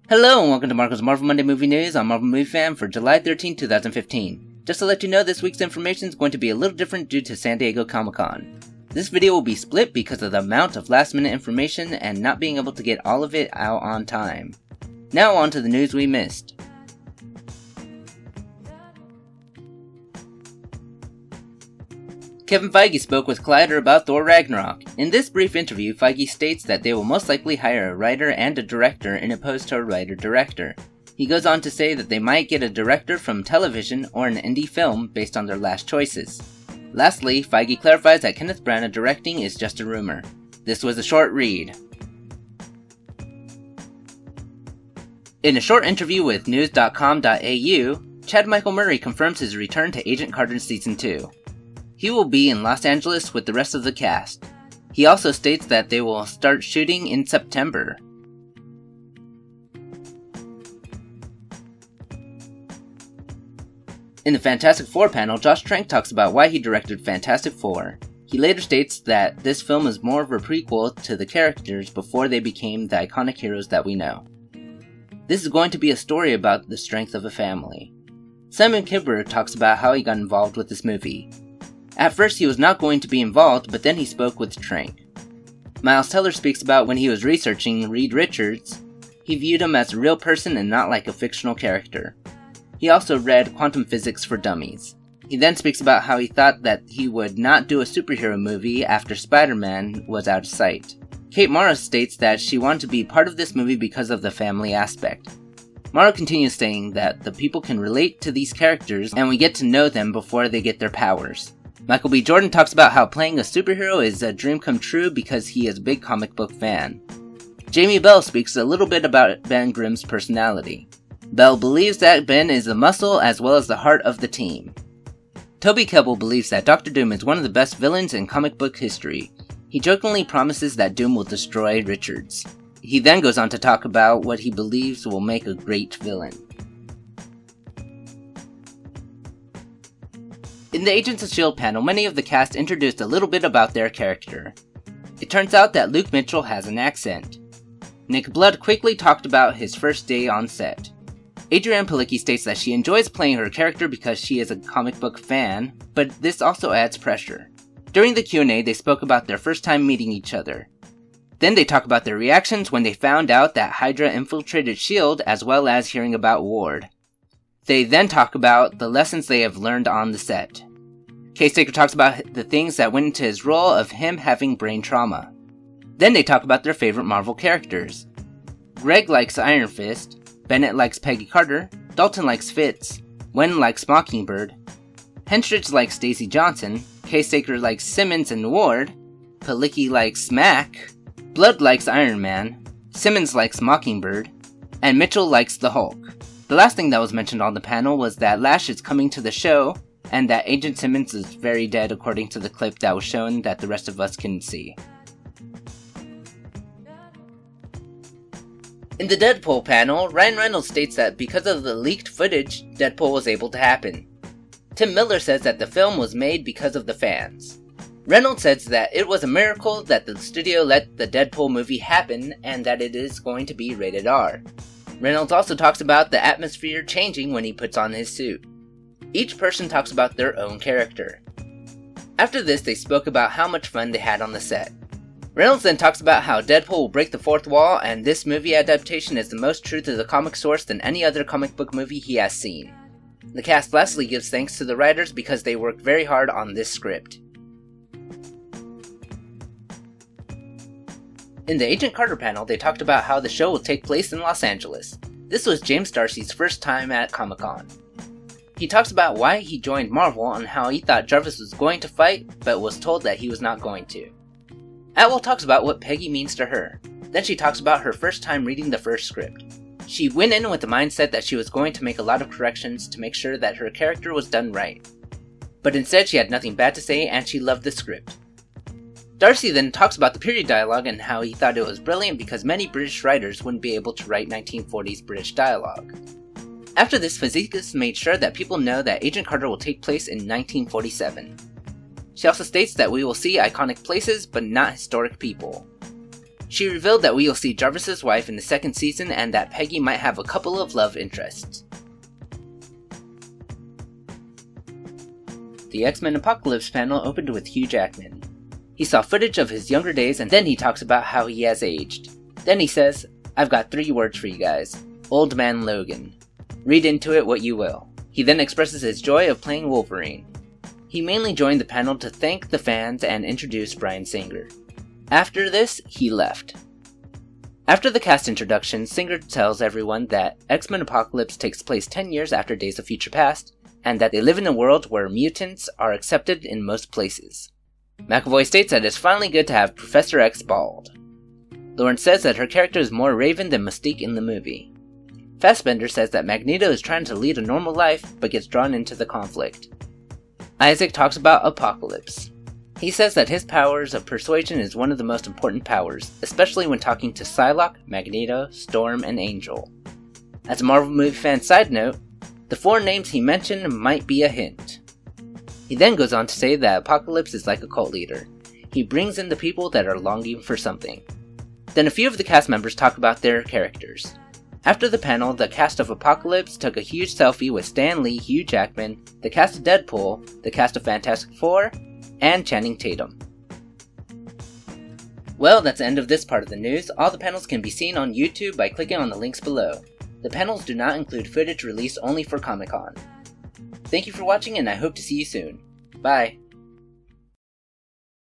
Hello and welcome to Marco's Marvel Monday Movie News on Marvel Movie Fan for July 13, 2015. Just to let you know, this week's information is going to be a little different due to San Diego Comic-Con. This video will be split because of the amount of last minute information and not being able to get all of it out on time. Now on to the news we missed. Kevin Feige spoke with Collider about Thor Ragnarok. In this brief interview, Feige states that they will most likely hire a writer and a director in opposed to a writer-director. He goes on to say that they might get a director from television or an indie film based on their last choices. Lastly, Feige clarifies that Kenneth Branagh directing is just a rumor. This was a short read. In a short interview with news.com.au, Chad Michael Murray confirms his return to Agent Carter Season 2. He will be in Los Angeles with the rest of the cast. He also states that they will start shooting in September. In the Fantastic Four panel, Josh Trank talks about why he directed Fantastic Four. He later states that this film is more of a prequel to the characters before they became the iconic heroes that we know. This is going to be a story about the strength of a family. Simon Kinberg talks about how he got involved with this movie. At first he was not going to be involved, but then he spoke with Trank. Miles Teller speaks about when he was researching Reed Richards, he viewed him as a real person and not like a fictional character. He also read Quantum Physics for Dummies. He then speaks about how he thought that he would not do a superhero movie after Spider-Man was out of sight. Kate Mara states that she wanted to be part of this movie because of the family aspect. Mara continues saying that the people can relate to these characters and we get to know them before they get their powers. Michael B. Jordan talks about how playing a superhero is a dream come true because he is a big comic book fan. Jamie Bell speaks a little bit about Ben Grimm's personality. Bell believes that Ben is the muscle as well as the heart of the team. Toby Kebbell believes that Doctor Doom is one of the best villains in comic book history. He jokingly promises that Doom will destroy Richards. He then goes on to talk about what he believes will make a great villain. In the Agents of S.H.I.E.L.D. panel, many of the cast introduced a little bit about their character. It turns out that Luke Mitchell has an accent. Nick Blood quickly talked about his first day on set. Adrienne Palicki states that she enjoys playing her character because she is a comic book fan, but this also adds pressure. During the Q&A, they spoke about their first time meeting each other. Then they talk about their reactions when they found out that Hydra infiltrated S.H.I.E.L.D. as well as hearing about Ward. They then talk about the lessons they have learned on the set. Case Taker talks about the things that went into his role of him having brain trauma. Then they talk about their favorite Marvel characters. Greg likes Iron Fist, Bennett likes Peggy Carter, Dalton likes Fitz, Wen likes Mockingbird, Henstridge likes Daisy Johnson, Case Taker likes Simmons and Ward, Palicki likes Mac, Blood likes Iron Man, Simmons likes Mockingbird, and Mitchell likes the Hulk. The last thing that was mentioned on the panel was that Lash is coming to the show, and that Agent Simmons is very dead according to the clip that was shown that the rest of us couldn't see. In the Deadpool panel, Ryan Reynolds states that because of the leaked footage, Deadpool was able to happen. Tim Miller says that the film was made because of the fans. Reynolds says that it was a miracle that the studio let the Deadpool movie happen and that it is going to be rated R. Reynolds also talks about the atmosphere changing when he puts on his suit. Each person talks about their own character. After this, they spoke about how much fun they had on the set. Reynolds then talks about how Deadpool will break the fourth wall and this movie adaptation is the most true to the comic source than any other comic book movie he has seen. The cast lastly gives thanks to the writers because they worked very hard on this script. In the Agent Carter panel, they talked about how the show will take place in Los Angeles. This was James D'Arcy's first time at Comic-Con. He talks about why he joined Marvel and how he thought Jarvis was going to fight, but was told that he was not going to. Atwell talks about what Peggy means to her. Then she talks about her first time reading the first script. She went in with the mindset that she was going to make a lot of corrections to make sure that her character was done right. But instead she had nothing bad to say and she loved the script. D'Arcy then talks about the period dialogue and how he thought it was brilliant because many British writers wouldn't be able to write 1940s British dialogue. After this, Fazekas made sure that people know that Agent Carter will take place in 1947. She also states that we will see iconic places but not historic people. She revealed that we will see Jarvis's wife in the second season and that Peggy might have a couple of love interests. The X-Men Apocalypse panel opened with Hugh Jackman. He saw footage of his younger days and then he talks about how he has aged. Then he says, "I've got 3 words for you guys. Old Man Logan. Read into it what you will." He then expresses his joy of playing Wolverine. He mainly joined the panel to thank the fans and introduce Bryan Singer. After this, he left. After the cast introduction, Singer tells everyone that X-Men Apocalypse takes place 10 years after Days of Future Past, and that they live in a world where mutants are accepted in most places. McAvoy states that it's finally good to have Professor X bald. Lauren says that her character is more Raven than Mystique in the movie. Fassbender says that Magneto is trying to lead a normal life, but gets drawn into the conflict. Isaac talks about Apocalypse. He says that his powers of persuasion is one of the most important powers, especially when talking to Psylocke, Magneto, Storm, and Angel. As a Marvel movie fan side note, the 4 names he mentioned might be a hint. He then goes on to say that Apocalypse is like a cult leader. He brings in the people that are longing for something. Then a few of the cast members talk about their characters. After the panel, the cast of Apocalypse took a huge selfie with Stan Lee, Hugh Jackman, the cast of Deadpool, the cast of Fantastic Four, and Channing Tatum. Well, that's the end of this part of the news. All the panels can be seen on YouTube by clicking on the links below. The panels do not include footage released only for Comic-Con. Thank you for watching and I hope to see you soon. Bye!